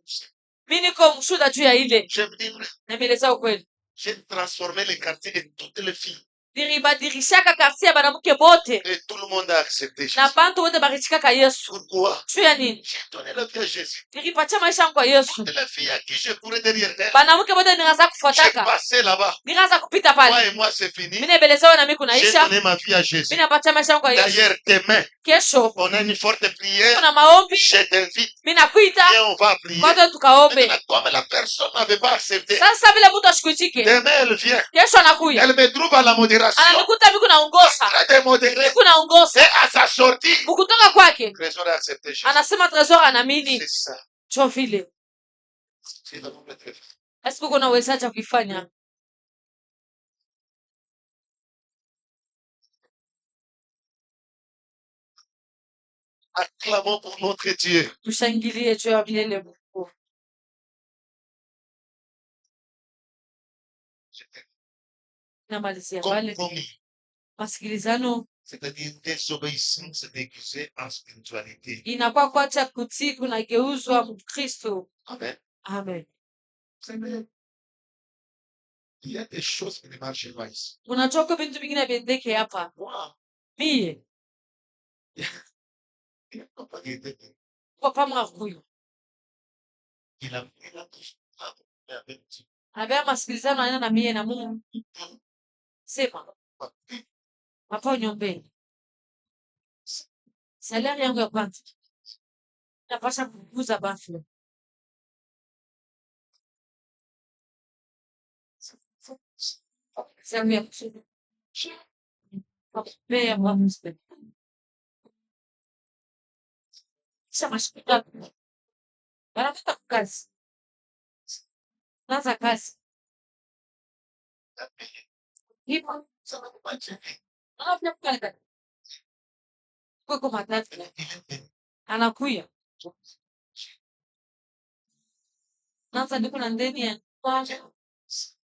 Mi niko mshuhuda juu ya ile. Je me dis, frère, Na mieleza ukweli. j'ai transformé les quartiers de toutes les filles. Nilibadilishaka karti ya banamuke bote. Et tout le monde a accepté Na Jésus. bantu wote barichikaka Yesu. Pourquoi? Juu ya nini? J'ai donné la vie à Jésus. Nilipatia maisha yangu kwa Yesu. Toutes les filles à qui je courais derrière elle. Banamuke bote nikaanza J'ai kufuataka. passé là-bas. Nikaanza kupita pale. Moi et moi, c'est fini. Mimi nebelezewa na mimi J'ai kunaisha. donné ma vie à Jésus. Mimi napatia maisha yangu kwa Yesu. D'ailleurs, demain, Kesho on a une forte prière. kuna maombi. Je t'invite Mimi nakuita. et on va prier. Kwanza tukaombe. Maintenant, comme la personne n'avait pas accepté, Sasa vile mtu ashikuitike. demain elle vient. Kesho anakuya. Elle me trouve à la modération. Ananikuta mimi kunaongoza. Très démodérée. Mimi kunaongoza. Et à sa sortie, Kukutoka kwake. Trésor a accepté Jésus. Anasema Tresor anaamini. C'est ça. Cho vile. C'est le moment de faire. Est-ce que kuna uwezaji wa kuifanya? Acclamons pour notre Dieu. Tushangilie juu ya milele Mungu. Namalizia pale. Compromis, Masikilizano c'est-à-dire désobéissance déguisée en spiritualité. inakuwa kuacha kutii kunageuzwa Mkristo. Amen. Amen. C'est vrai. Il y a des choses qui ne marchent pas ici. Unachoka vitu vingine viendeke hapa. Moi, Mie il n'a pas guidé. kwa pamwa huyu. Il a tout avec Dieu. Anabea masikilizano aina na mie na Mungu. Sema hapa nyombeni. Salari yangu ya kwanza. Napasha kukuza bafu. Sehemu ya kusudi. Pea mwamuzi. Kisha mashikita. Wanapata kazi. Naanza kazi. Hivyo. Ça va pas dire. Anafanya kazi. Kwa matatu. Anakuya. Naanza ndiko na ndeni ya kwanza.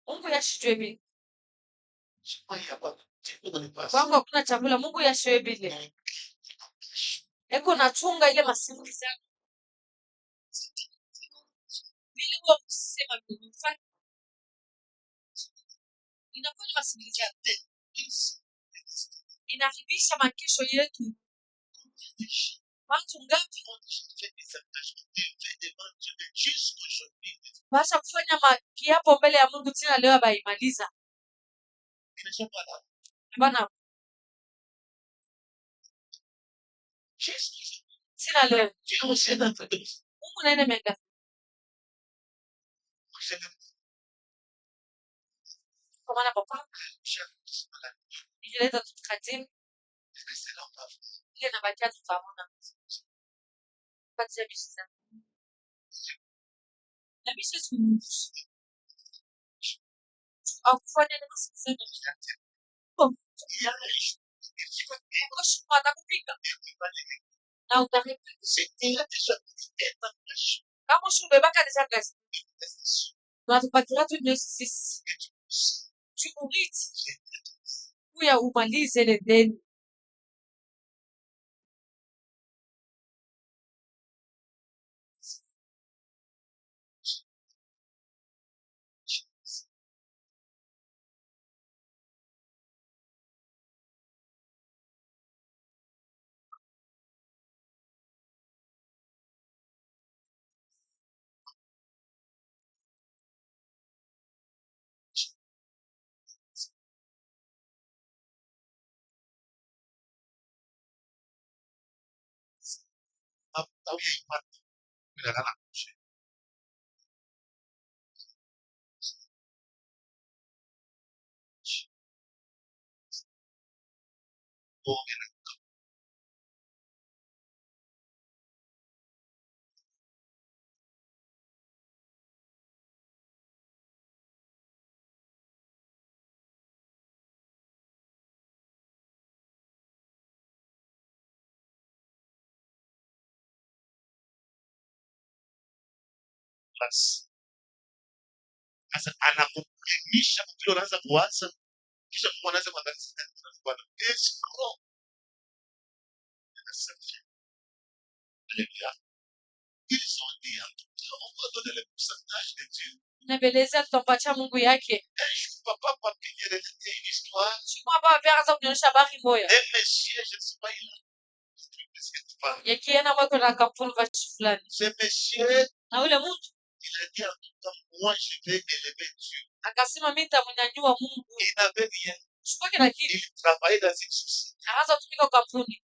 Mungu yashitwe bi. Il n'y a pas de Dieu dans les passes. Kwangu hakuna chakula, Mungu yashitwe bile. Eko nachunga ile masimulizi yako. Vile huwa kusema mfano. Inakuwa ni masimulizi yako. Inaharibisha makesho yetu. Watu ngapi basa kufanya kiapo mbele ya Mungu tena leo abaimaliza. Bana tena leo Mungu naende menga. Kwa maana papa ileta tukatini ile na bakia tutaona kati ya bisi sana. Na bisi siku au kufanya na masimulizi Mungu atakupiga na utarika. Kama ushubebaka deja kazi tunatupatia tu ndio sisi tumuliti kuya umalize ile deni. Sasa anakuelimisha kile unaanza kuwaza, kisha Mungu anaanza kuangazia Bwana. Escroc. Alléluia. Ils ont dit, on va donner le pourcentage de Dieu. Nabeleza tutampatia Mungu yake. Un jour, papa m'a payé une histoire. Siku ambayo vyaanza kunyonyesha habari moya Un monsieur, je ne sais pas, il a ce que tu parles. yakienda mwako na kampuni vachi fulani, Ce monsieur, na ule mtu il a dit en tout temps, moi je vais élever Dieu. akasema mimi nitamnyanyua Mungu. Il n'avait rien. Chukua kila kitu, Il travaillait dans une société. akaanza kutumika kwa kampuni,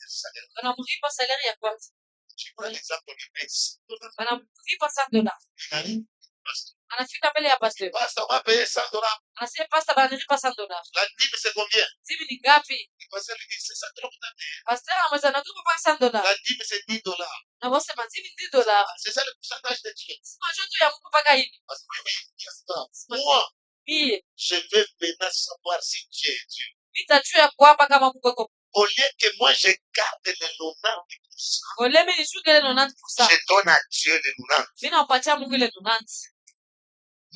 Le salaire. wanamlipa salari ya kwanza, Je prends l'exemple du Mexique. wanamlipa $100. Il arrive, pasteur. Anafika mbele ya pastor, Pasteur, on m'a payé $100. anasema pastor, banalipa $100. La dîme, c'est combien? Zivi ni ngapi? Le pasteur lui dit, c'est ça trop d'années. Pastor anamweza natupa pa $100, La dîme, c'est $10. na wasema zivi $10. C'est ça le pourcentage de Dieu. Sima joto ya Mungu mpaka hivi. Parce que oui, pasteur, moi, Mie je veux maintenant savoir si Dieu est Dieu. nitajua kwamba kama Mungu yuko. Au lieu que moi, je garde les 90%, Oleme nishuke ile 90%. je donne à Dieu les 90%. Mimi nampatia Mungu ile 90.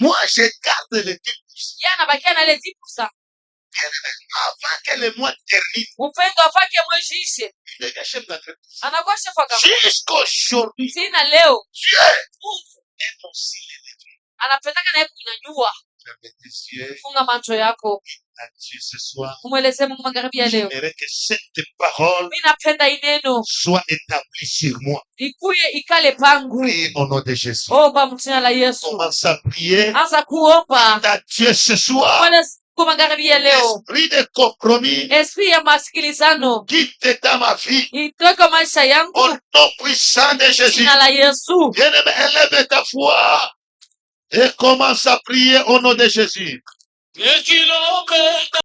Moi, je garde les 10%. Yeye anabakia na ile 10%. Avant que le mois termine, Upendo wake mwezi ishe. il est chef d'entreprise. Anakuwa chef wa kampuni. Jusqu'aujourd'hui, Sina leo. Dieu Mungu est aussi l'élevé. anapendaka naye kunyanyua. Fermez tes yeux Funga macho yako. à Dieu ce soir. Umweleze Mungu magharibi ya leo. J'aimerais que cette parole Mimi napenda hii neno soit établie sur moi. ikuye ikale pangu. Priez au nom de Jésus. Omba mjina la Yesu. Commence à prier Anza kuomba. à Dieu ce soir. Mweleze Mungu magharibi ya leo. Esprit de compromis, Esprit ya masikilizano quitte dans ma vie. itoke maisha yangu. Au nom puissant de Jésus. Jina la Yesu. Bien-aimé, élève ta foi et commence à prier au nom de Jésus.